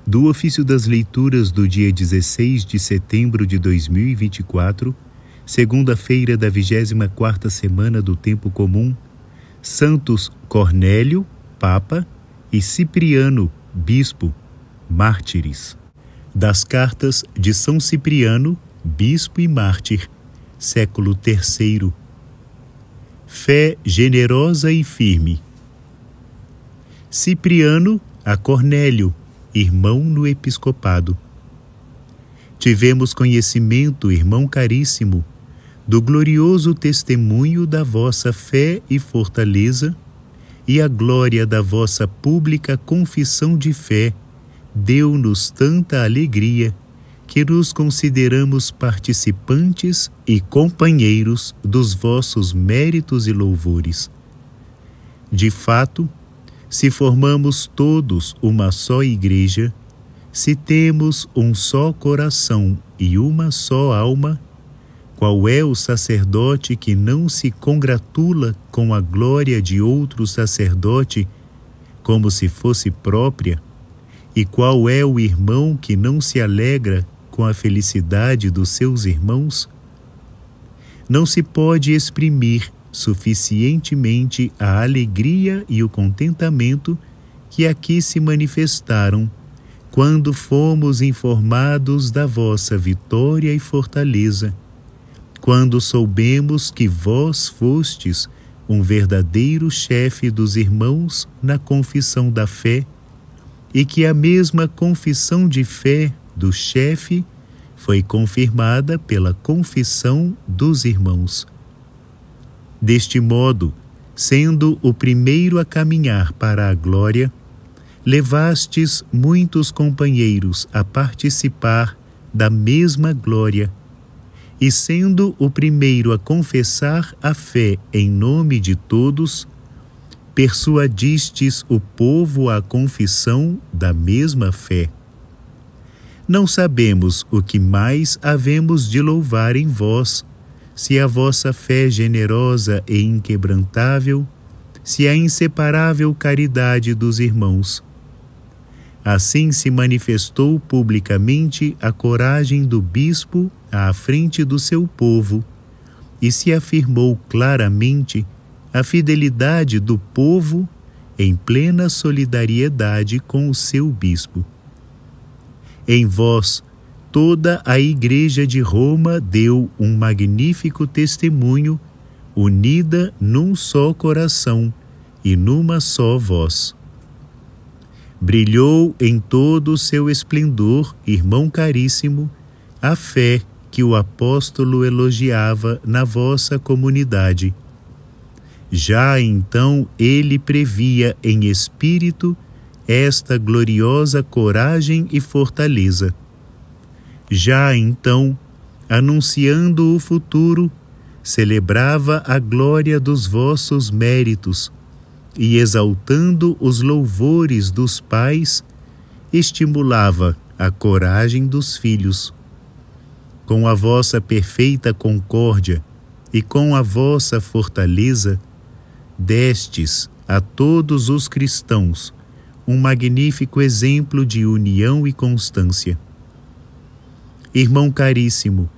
Do ofício das leituras do dia 16 de setembro de 2024, segunda-feira da 24ª semana do Tempo Comum, Santos Cornélio, Papa, e Cipriano, Bispo, mártires. Das cartas de São Cipriano, Bispo e Mártir, século III. Fé generosa e firme. Cipriano a Cornélio, irmão no episcopado. Tivemos conhecimento, irmão caríssimo, do glorioso testemunho da vossa fé e fortaleza, e a glória da vossa pública confissão de fé deu-nos tanta alegria que nos consideramos participantes e companheiros dos vossos méritos e louvores. De fato, se formamos todos uma só igreja, se temos um só coração e uma só alma, qual é o sacerdote que não se congratula com a glória de outro sacerdote como se fosse própria? E qual é o irmão que não se alegra com a felicidade dos seus irmãos? Não se pode exprimir suficientemente a alegria e o contentamento que aqui se manifestaram quando fomos informados da vossa vitória e fortaleza, quando soubemos que vós fostes um verdadeiro chefe dos irmãos na confissão da fé, e que a mesma confissão de fé do chefe foi confirmada pela confissão dos irmãos. Deste modo, sendo o primeiro a caminhar para a glória, levastes muitos companheiros a participar da mesma glória, e sendo o primeiro a confessar a fé em nome de todos, persuadistes o povo à confissão da mesma fé. Não sabemos o que mais havemos de louvar em vós, se a vossa fé generosa e inquebrantável, se a inseparável caridade dos irmãos. Assim se manifestou publicamente a coragem do bispo à frente do seu povo, e se afirmou claramente a fidelidade do povo em plena solidariedade com o seu bispo. Em vós, toda a Igreja de Roma deu um magnífico testemunho, unida num só coração e numa só voz. Brilhou em todo o seu esplendor, irmão caríssimo, a fé que o apóstolo elogiava na vossa comunidade. Já então ele previa em espírito esta gloriosa coragem e fortaleza. Já então, anunciando o futuro, celebrava a glória dos vossos méritos e, exaltando os louvores dos pais, estimulava a coragem dos filhos. Com a vossa perfeita concórdia e com a vossa fortaleza, destes a todos os cristãos um magnífico exemplo de união e constância. Irmão caríssimo,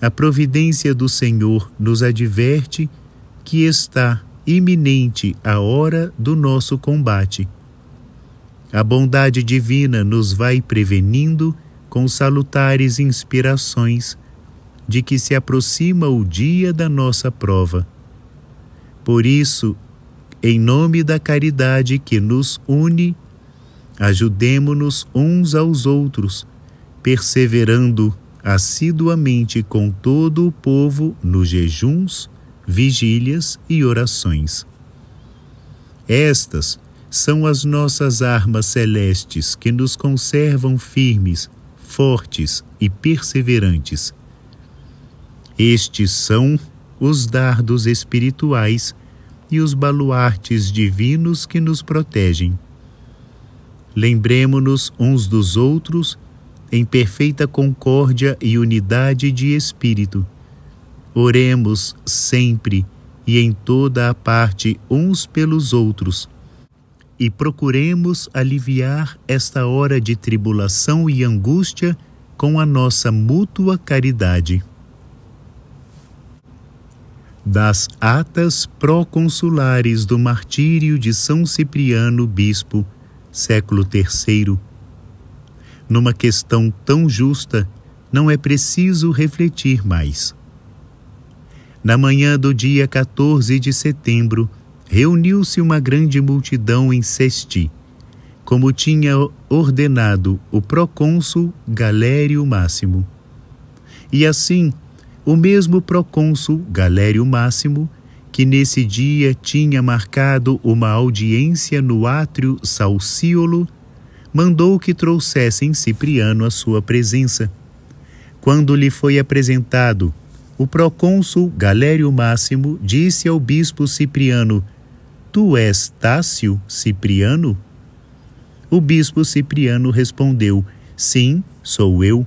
a providência do Senhor nos adverte que está iminente a hora do nosso combate. A bondade divina nos vai prevenindo com salutares inspirações de que se aproxima o dia da nossa prova. Por isso, em nome da caridade que nos une, ajudemo-nos uns aos outros, perseverando assiduamente com todo o povo nos jejuns, vigílias e orações. Estas são as nossas armas celestes que nos conservam firmes, fortes e perseverantes. Estes são os dardos espirituais e os baluartes divinos que nos protegem. Lembremo-nos uns dos outros em perfeita concórdia e unidade de espírito. Oremos sempre e em toda a parte uns pelos outros, e procuremos aliviar esta hora de tribulação e angústia com a nossa mútua caridade. Das atas proconsulares do martírio de São Cipriano, bispo, século III. Numa questão tão justa, não é preciso refletir mais. Na manhã do dia 14 de setembro, reuniu-se uma grande multidão em Sesti, como tinha ordenado o procônsul Galério Máximo. E assim, o mesmo procônsul Galério Máximo, que nesse dia tinha marcado uma audiência no átrio Salsíolo, mandou que trouxessem Cipriano à sua presença. Quando lhe foi apresentado, o procônsul Galério Máximo disse ao bispo Cipriano: Tu és Tácio Cipriano? O bispo Cipriano respondeu: Sim, sou eu.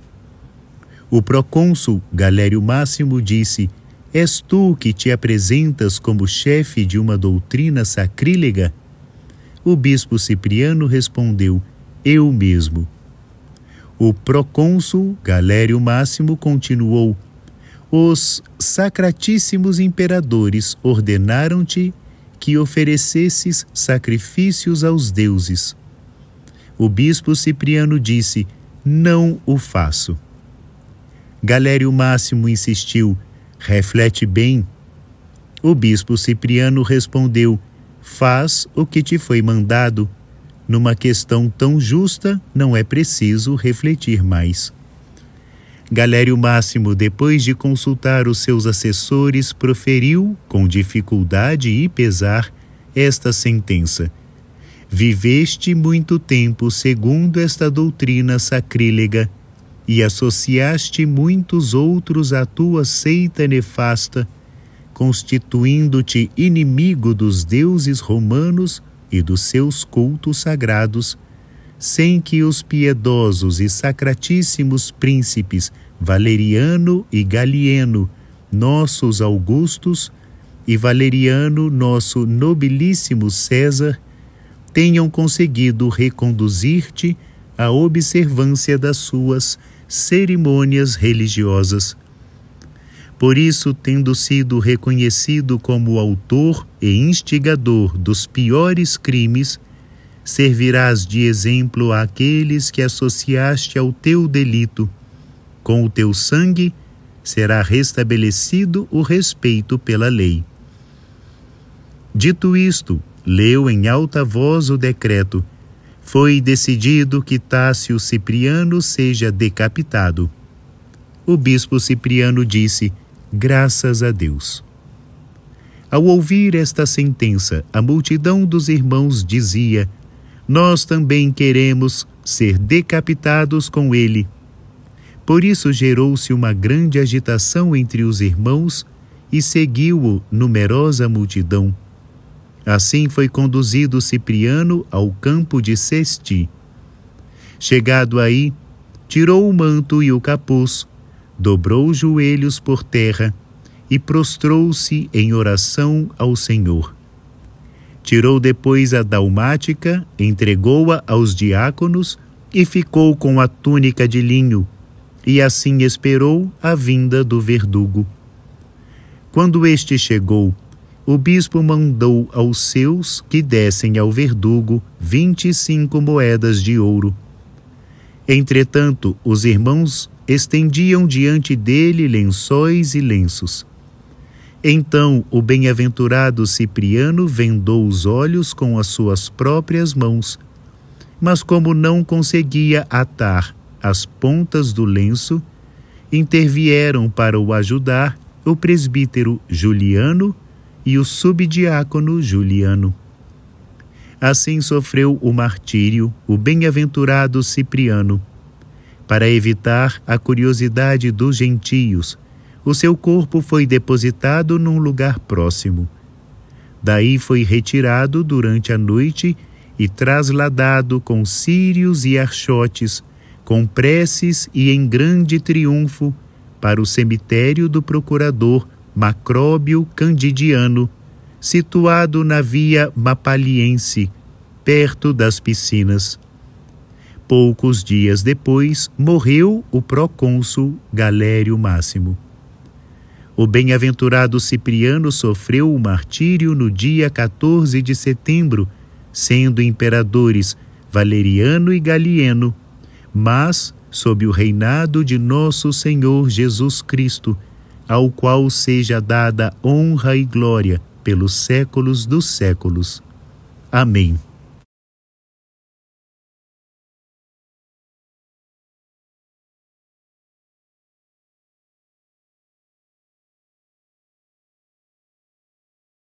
O procônsul Galério Máximo disse: És tu que te apresentas como chefe de uma doutrina sacrílega? O bispo Cipriano respondeu: Eu mesmo. O procônsul Galério Máximo continuou: Os sacratíssimos imperadores ordenaram-te que oferecesses sacrifícios aos deuses. O bispo Cipriano disse: Não o faço. Galério Máximo insistiu: Reflete bem. O bispo Cipriano respondeu: Faz o que te foi mandado. Numa questão tão justa, não é preciso refletir mais. Galério Máximo, depois de consultar os seus assessores, proferiu, com dificuldade e pesar, esta sentença: Viveste muito tempo segundo esta doutrina sacrílega e associaste muitos outros à tua seita nefasta, constituindo-te inimigo dos deuses romanos e dos seus cultos sagrados, sem que os piedosos e sacratíssimos príncipes Valeriano e Galieno, nossos Augustos, e Valeriano, nosso nobilíssimo César, tenham conseguido reconduzir-te à observância das suas cerimônias religiosas. Por isso, tendo sido reconhecido como autor e instigador dos piores crimes, servirás de exemplo àqueles que associaste ao teu delito. Com o teu sangue será restabelecido o respeito pela lei. Dito isto, leu em alta voz o decreto: Foi decidido que Tácio Cipriano seja decapitado. O bispo Cipriano disse: Graças a Deus. Ao ouvir esta sentença, a multidão dos irmãos dizia: Nós também queremos ser decapitados com ele. Por isso gerou-se uma grande agitação entre os irmãos e seguiu-o numerosa multidão. Assim foi conduzido Cipriano ao campo de Sesti. Chegado aí, tirou o manto e o capuz, dobrou os joelhos por terra e prostrou-se em oração ao Senhor. Tirou depois a dalmática, entregou-a aos diáconos e ficou com a túnica de linho, e assim esperou a vinda do verdugo. Quando este chegou, o bispo mandou aos seus que dessem ao verdugo 25 moedas de ouro. Entretanto, os irmãos estendiam diante dele lençóis e lenços. Então o bem-aventurado Cipriano vendou os olhos com as suas próprias mãos, mas como não conseguia atar as pontas do lenço, intervieram para o ajudar o presbítero Juliano e o subdiácono Juliano. Assim sofreu o martírio o bem-aventurado Cipriano. Para evitar a curiosidade dos gentios, o seu corpo foi depositado num lugar próximo. Daí foi retirado durante a noite e trasladado com círios e archotes, com preces e em grande triunfo, para o cemitério do procurador Macróbio Candidiano, situado na via Mapaliense, perto das piscinas. Poucos dias depois, morreu o procônsul Galério Máximo. O bem-aventurado Cipriano sofreu o martírio no dia 14 de setembro, sendo imperadores Valeriano e Galieno, mas sob o reinado de nosso Senhor Jesus Cristo, ao qual seja dada honra e glória pelos séculos dos séculos. Amém.